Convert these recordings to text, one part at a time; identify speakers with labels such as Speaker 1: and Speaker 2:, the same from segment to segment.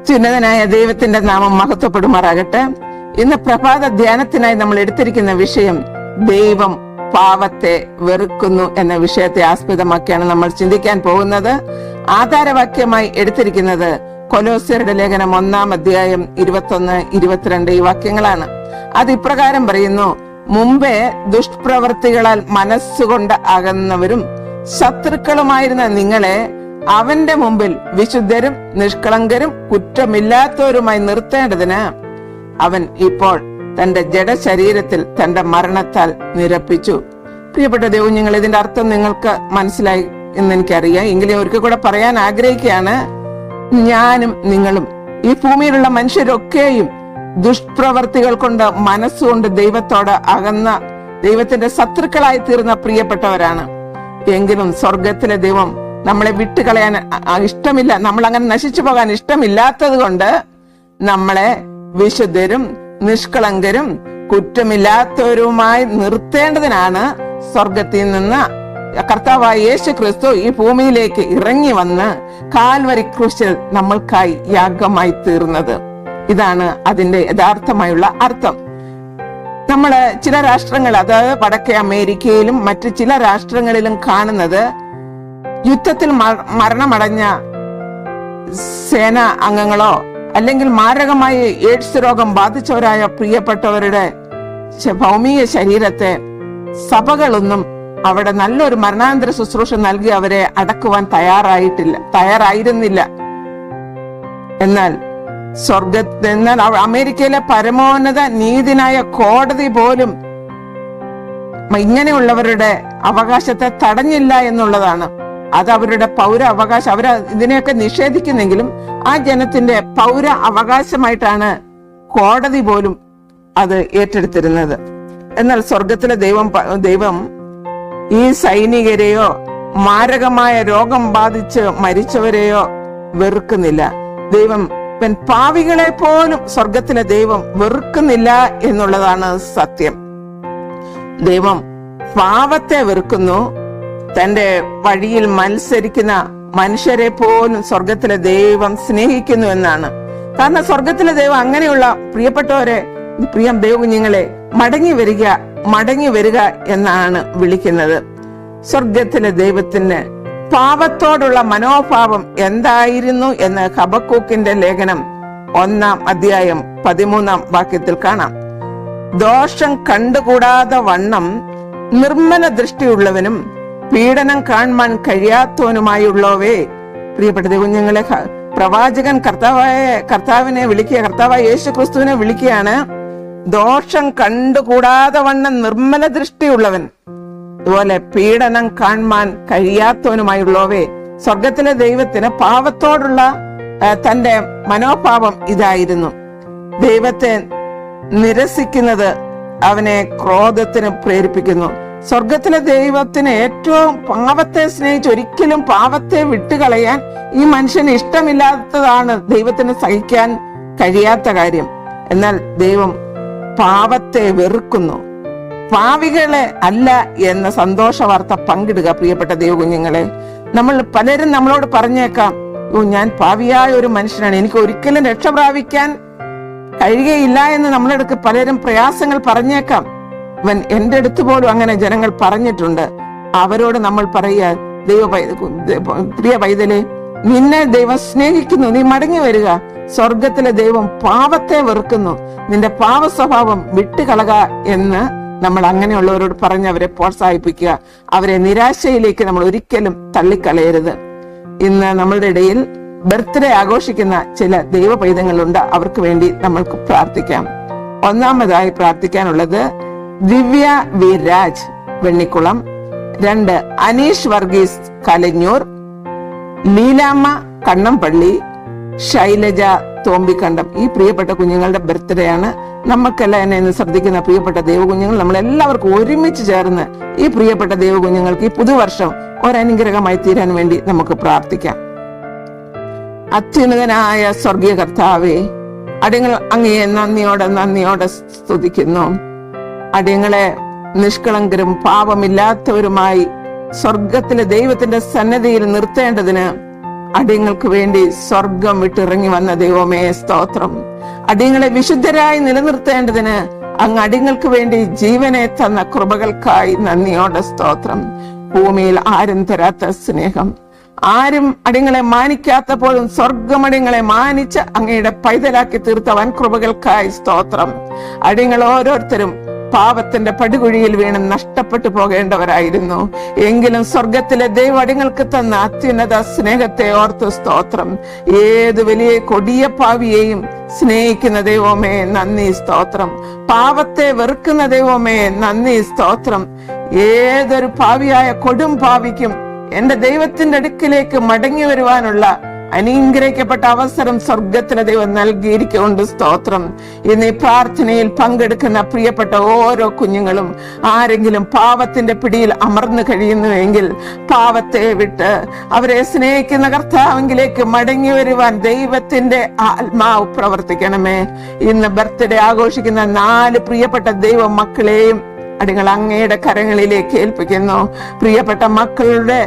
Speaker 1: അത്യുന്നതനായ ദൈവത്തിന്റെ നാമം മഹത്വപ്പെടുമാറാകട്ടെ. ഇന്ന് പ്രഭാത ധ്യാനത്തിനായി നമ്മൾ എടുത്തിരിക്കുന്ന വിഷയം ദൈവം പാവത്തെ വെറുക്കുന്നു എന്ന വിഷയത്തെ ആസ്പദമാക്കിയാണ് നമ്മൾ ചിന്തിക്കാൻ പോകുന്നത്. ആധാരവാക്യമായി എടുത്തിരിക്കുന്നത് കൊലോസ്യരുടെ ലേഖനം 1-ാം അധ്യായം 21-22 ഈ വാക്യങ്ങളാണ്. അത് ഇപ്രകാരം പറയുന്നു: മുമ്പേ ദുഷ്പ്രവർത്തികളാൽ മനസ്സുകൊണ്ട് അകന്നവരും ശത്രുക്കളുമായിരുന്ന നിങ്ങളെ അവന്റെ മുമ്പിൽ വിശുദ്ധരും നിഷ്കളങ്കരും കുറ്റമില്ലാത്തവരുമായി നിർത്തേണ്ടതിന് അവൻ ഇപ്പോൾ തന്റെ ജഡശരീരത്തിൽ തന്റെ മരണത്താൽ നിരപ്പിച്ചു. പ്രിയപ്പെട്ട ദൈവങ്ങൾ, ഇതിന്റെ അർത്ഥം നിങ്ങൾക്ക് മനസ്സിലായി എന്ന് എനിക്കറിയാം. എങ്കിലും ഒരിക്കൽ കൂടെ പറയാൻ ആഗ്രഹിക്കുകയാണ്. ഞാനും നിങ്ങളും ഈ ഭൂമിയിലുള്ള മനുഷ്യരൊക്കെയും ദുഷ്പ്രവർത്തികൾ കൊണ്ട് മനസ്സുകൊണ്ട് ദൈവത്തോട് അകന്ന ദൈവത്തിന്റെ ശത്രുക്കളായി തീർന്ന പ്രിയപ്പെട്ടവരാണ്. എങ്കിലും സ്വർഗത്തിലെ ദൈവം നമ്മളെ വിട്ടുകളയാൻ ഇഷ്ടമില്ല, നമ്മൾ അങ്ങനെ നശിച്ചു പോകാൻ ഇഷ്ടമില്ലാത്തത് കൊണ്ട് നമ്മളെ വിശുദ്ധരും നിഷ്കളങ്കരും കുറ്റമില്ലാത്തവരുമായി നിർത്തേണ്ടതിനാണ് സ്വർഗത്തിൽ നിന്ന് കർത്താവായ യേശു ക്രിസ്തു ഈ ഭൂമിയിലേക്ക് ഇറങ്ങി വന്ന് കാൽവരി ക്രൂശിൽ നമ്മൾക്കായി യാഗമായി തീർന്നത്. ഇതാണ് അതിന്റെ യഥാർത്ഥമായുള്ള അർത്ഥം. നമ്മള് ചില രാഷ്ട്രങ്ങൾ, അതായത് വടക്കേ അമേരിക്കയിലും മറ്റു ചില രാഷ്ട്രങ്ങളിലും കാണുന്നത് യുദ്ധത്തിൽ മരണമടഞ്ഞ സേനാ അംഗങ്ങളോ അല്ലെങ്കിൽ മാരകമായി എയ്ഡ്സ് രോഗം ബാധിച്ചവരായ പ്രിയപ്പെട്ടവരുടെ ഭൗമിക ശരീരത്തെ സഭകളൊന്നും അവിടെ നല്ലൊരു മരണാനന്തര ശുശ്രൂഷ നൽകി അവരെ അടക്കുവാൻ തയ്യാറായിരുന്നില്ല. എന്നാൽ അമേരിക്കയിലെ പരമോന്നത നീതിനായ കോടതി പോലും ഇങ്ങനെയുള്ളവരുടെ അവകാശത്തെ തടഞ്ഞില്ല എന്നുള്ളതാണ്. അത് അവരുടെ പൗര അവകാശം. അവർ ഇതിനെയൊക്കെ നിഷേധിക്കുന്നെങ്കിലും ആ ജനത്തിന്റെ പൗര അവകാശമായിട്ടാണ് കോടതി പോലും അത് ഏറ്റെടുത്തിരുന്നത്. എന്നാൽ സ്വർഗത്തിലെ ദൈവം ഈ സൈനികരെയോ മാരകമായ രോഗം ബാധിച്ച് മരിച്ചവരെയോ വെറുക്കുന്നില്ല. ദൈവം പാവികളെ പോലും സ്വർഗത്തിലെ ദൈവം വെറുക്കുന്നില്ല എന്നുള്ളതാണ് സത്യം. ദൈവം പാവത്തെ വെറുക്കുന്നു. തന്റെ വഴിയിൽ മത്സരിക്കുന്ന മനുഷ്യരെ പോലും സ്വർഗത്തിലെ ദൈവം സ്നേഹിക്കുന്നു എന്നാണ്. കാരണം സ്വർഗത്തിലെ ദൈവം അങ്ങനെയുള്ള പ്രിയപ്പെട്ടവരെ, പ്രിയം ദൈവകുഞ്ഞുങ്ങളെ മടങ്ങി വരിക എന്നാണ് വിളിക്കുന്നത്. സ്വർഗത്തിലെ ദൈവത്തിന് പാവത്തോടുള്ള മനോഭാവം എന്തായിരുന്നു എന്ന് ഹബക്കൂക്കിന്റെ ലേഖനം 1-ാം അധ്യായം 13-ാം വാക്യത്തിൽ കാണാം. ദോഷം കണ്ടുകൂടാതെ വണ്ണം നിർമ്മല ദൃഷ്ടിയുള്ളവനും പീഡനം കാണാൻ കഴിയാത്തവനുമായുള്ളവേ. പ്രിയപ്പെട്ട കുഞ്ഞുങ്ങളെ, പ്രവാചകൻ കർത്താവിനെ വിളിക്കുക, കർത്താവായ യേശു ക്രിസ്തുവിനെ വിളിക്കുകയാണ്. ദോഷം കണ്ടുകൂടാതെ വണ്ണം നിർമ്മല ദൃഷ്ടിയുള്ളവൻ, അതുപോലെ പീഡനം കാണാൻ കഴിയാത്തവനുമായുള്ളവേ. സ്വർഗത്തിലെ ദൈവത്തിന് പാവത്തോടുള്ള തന്റെ മനോഭാവം ഇതായിരുന്നു. ദൈവത്തെ നിരസിക്കുന്നത് അവനെ ക്രോധത്തിന് പ്രേരിപ്പിക്കുന്നു. സ്വർഗത്തിലെ ദൈവത്തിന് ഏറ്റവും പാവത്തെ സ്നേഹിച്ച് ഒരിക്കലും പാവത്തെ വിട്ടുകളയാൻ ഈ മനുഷ്യന് ഇഷ്ടമില്ലാത്തതാണ് ദൈവത്തിന് സഹിക്കാൻ കഴിയാത്ത കാര്യം. എന്നാൽ ദൈവം പാവത്തെ വെറുക്കുന്നു. പാവികളെ അല്ല എന്ന സന്തോഷ വാർത്ത പങ്കിടുക. പ്രിയപ്പെട്ട ദൈവകുഞ്ഞുങ്ങളെ, പലരും നമ്മളോട് പറഞ്ഞേക്കാം, ഞാൻ പാവിയായ ഒരു മനുഷ്യനാണ്, എനിക്ക് ഒരിക്കലും രക്ഷ പ്രാപിക്കാൻ കഴിയുകയില്ല എന്ന് നമ്മളെടുക്ക് പലരും പ്രയാസങ്ങൾ പറഞ്ഞേക്കാം. എന്റെ അടുത്ത് പോലും അങ്ങനെ ജനങ്ങൾ പറഞ്ഞിട്ടുണ്ട്. അവരോട് നമ്മൾ പറയുക, പ്രിയ പൈതലേ, നിന്നെ ദൈവം സ്നേഹിക്കുന്നു, നീ മടങ്ങി വരിക. സ്വർഗത്തിലെ ദൈവം പാവത്തെ വെറുക്കുന്നു, നിന്റെ പാവ സ്വഭാവം വിട്ടുകളക എന്ന് നമ്മൾ അങ്ങനെയുള്ളവരോട് പറഞ്ഞ് അവരെ പ്രോത്സാഹിപ്പിക്കുക. അവരെ നിരാശയിലേക്ക് നമ്മൾ ഒരിക്കലും തള്ളിക്കളയരുത്. ഇന്ന് നമ്മളുടെ ഇടയിൽ ബർത്ത്ഡേ ആഘോഷിക്കുന്ന ചില ദൈവ പൈതങ്ങളുണ്ട്. അവർക്ക് വേണ്ടി നമ്മൾക്ക് പ്രാർത്ഥിക്കാം. ഒന്നാമതായി പ്രാർത്ഥിക്കാനുള്ളത് ദിവ്യ വി രാജ് വെണ്ണിക്കുളം, 2 അനീഷ് വർഗീസ് കലഞ്ഞൂർ, ലീലാമ്മ കണ്ണംപള്ളി, ശൈലജ തോമ്പിക്കണ്ടം. ഈ പ്രിയപ്പെട്ട കുഞ്ഞുങ്ങളുടെ ബർത്ത്ഡേ ആണ്. നമുക്കെല്ലാം എന്നെ ശ്രദ്ധിക്കുന്ന പ്രിയപ്പെട്ട ദൈവകുഞ്ഞുങ്ങൾ, നമ്മളെല്ലാവർക്കും ഒരുമിച്ച് ചേർന്ന് ഈ പ്രിയപ്പെട്ട ദൈവകുഞ്ഞുങ്ങൾക്ക് ഈ പുതുവർഷം ഒരനുഗ്രഹമായി തീരാൻ വേണ്ടി നമുക്ക് പ്രാർത്ഥിക്കാം. അത്യുന്നതനായ സ്വർഗീയ കർത്താവേ, അടിയങ്ങൾ അങ്ങയെ നന്ദിയോടെ സ്തുതിക്കുന്നു. അടിയങ്ങളെ നിഷ്കളങ്കരും പാപമില്ലാത്തവരുമായി സ്വർഗത്തിലെ ദൈവത്തിന്റെ സന്നദ്ധിയിൽ നിർത്തേണ്ടതിന് അടിയങ്ങൾക്ക് വേണ്ടി സ്വർഗം വിട്ടിറങ്ങി വന്ന ദൈവമേ സ്തോത്രം. അടിയങ്ങളെ വിശുദ്ധരായി നിലനിർത്തേണ്ടതിന് അങ്ങ് അടിയങ്ങൾക്ക് വേണ്ടി ജീവനെ തന്ന കൃപകൾക്കായി നന്ദിയോടെ സ്തോത്രം. ഭൂമിയിൽ ആരും തരാത്ത സ്നേഹം, ആരും അടിയങ്ങളെ മാനിക്കാത്തപ്പോഴും സ്വർഗം അടിയങ്ങളെ മാനിച്ച് അങ്ങയുടെ പൈതലാക്കി തീർത്ത വൻ കൃപകൾക്കായി സ്തോത്രം. അടിയങ്ങൾ ഓരോരുത്തരും പാപത്തിന്റെ പടുകുഴിയിൽ വീണ് നഷ്ടപ്പെട്ടു പോകേണ്ടവരായിരുന്നു. എങ്കിലും സ്വർഗത്തിലെ ദൈവം അടിയങ്ങൾക്ക് തന്ന അത്യുന്നത സ്നേഹത്തെ ഓർത്ത് സ്തോത്രം. ഏത് വലിയ കൊടിയ പാവിയെയും സ്നേഹിക്കുന്ന ദൈവമേ നന്ദി സ്തോത്രം. പാപത്തെ വെറുക്കുന്ന ദൈവമേ നന്ദി സ്തോത്രം. ഏതൊരു പാവിയായ കൊടും പാവിക്കും എന്റെ ദൈവത്തിന്റെ അടുക്കിലേക്ക് മടങ്ങി വരുവാനുള്ള അനുഗ്രഹിക്കപ്പെട്ട അവസരം സ്വർഗത്തിലെ ദൈവം നൽകിയിരിക്കൊണ്ട് സ്തോത്രം. ഇന്ന് ഈ പ്രാർത്ഥനയിൽ പങ്കെടുക്കുന്ന പ്രിയപ്പെട്ട ഓരോ കുഞ്ഞുങ്ങളും ആരെങ്കിലും പാപത്തിന്റെ പിടിയിൽ അമർന്നു കഴിയുന്നുവെങ്കിൽ പാപത്തെ വിട്ട് അവരെ സ്നേഹിക്കുന്ന കർത്താവിലേക്ക് മടങ്ങി വരുവാൻ ദൈവത്തിന്റെ ആത്മാവ് പ്രവർത്തിക്കണമേ. ഇന്ന് ബർത്ത്ഡേ ആഘോഷിക്കുന്ന 4 പ്രിയപ്പെട്ട ദൈവ മക്കളെയും അടികൾ അങ്ങയുടെ കരങ്ങളിലേക്ക് ഏൽപ്പിക്കുന്നു. പ്രിയപ്പെട്ട മക്കളുടെ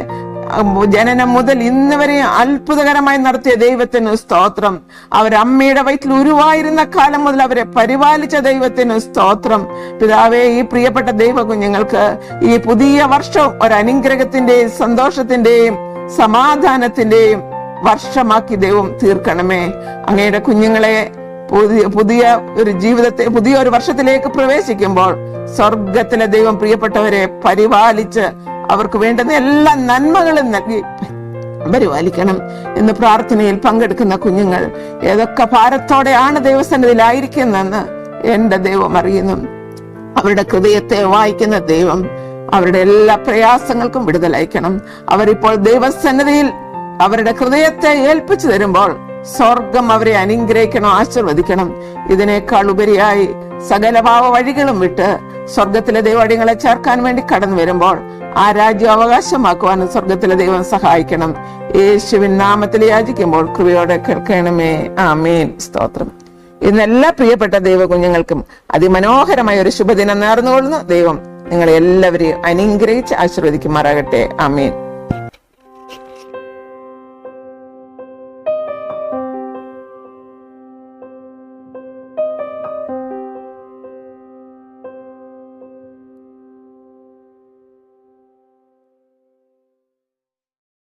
Speaker 1: ജനനം മുതൽ ഇന്ന് വരെ അത്ഭുതകരമായി നടത്തിയ ദൈവത്തിന് സ്തോത്രം. അവരമ്മയുടെ വയറ്റിൽ ഉരുവായിരുന്ന കാലം മുതൽ അവരെ പരിപാലിച്ച ദൈവത്തിന് സ്തോത്രം. പിതാവേ, ഈ പ്രിയപ്പെട്ട ദൈവ കുഞ്ഞുങ്ങൾക്ക് ഈ പുതിയ വർഷം ഒരു അനുഗ്രഹത്തിന്റെയും സന്തോഷത്തിന്റെയും സമാധാനത്തിന്റെയും വർഷമാക്കി ദൈവം തീർക്കണമേ. അങ്ങയുടെ കുഞ്ഞുങ്ങളെ പുതിയ ഒരു ജീവിതത്തെ, പുതിയ ഒരു വർഷത്തിലേക്ക് പ്രവേശിക്കുമ്പോൾ സ്വർഗത്തിലെ ദൈവം പ്രിയപ്പെട്ടവരെ പരിപാലിച്ച് അവർക്ക് വേണ്ടുന്ന എല്ലാ നന്മകളും നൽകി പരിപാലിക്കണം. ഇന്ന് പ്രാർത്ഥനയിൽ പങ്കെടുക്കുന്ന കുഞ്ഞുങ്ങൾ ഏതൊക്കെ ഭാരത്തോടെയാണ് ദൈവസന്നിധിയിലായിരിക്കുന്നതെന്ന് എന്റെ ദൈവം അറിയുന്നു. അവരുടെ ഹൃദയത്തെ വായിക്കുന്ന ദൈവം അവരുടെ എല്ലാ പ്രയാസങ്ങൾക്കും വിടുതലയക്കണം. അവരിപ്പോൾ ദൈവസന്നിധിയിൽ അവരുടെ ഹൃദയത്തെ ഏൽപ്പിച്ചു തരുമ്പോൾ സ്വർഗം അവരെ അനുഗ്രഹിക്കണം, ആശീർവദിക്കണം. ഇതിനേക്കാൾ ഉപരിയായി സകല പാവ വഴികളും വിട്ട് സ്വർഗത്തിലെ ദൈവങ്ങളെ ചേർക്കാൻ വേണ്ടി കടന്നു വരുമ്പോൾ ആ രാജ്യം അവകാശമാക്കുവാനും സ്വർഗത്തിലെ ദൈവം സഹായിക്കണം. യേശുവിൻ നാമത്തിൽ യാചിക്കുമ്പോൾ കൃപയോടെ കേൾക്കണമേ. ആമേൻ. സ്തോത്രം. ഇന്ന് എല്ലാ പ്രിയപ്പെട്ട ദൈവ കുഞ്ഞുങ്ങൾക്കും അതിമനോഹരമായ ഒരു ശുഭദിനം നേർന്നുകൊള്ളുന്നു. ദൈവം നിങ്ങളെ എല്ലാവരെയും അനുഗ്രഹിച്ച് ആശീർവദിക്കുമാറാകട്ടെ. ആമേൻ.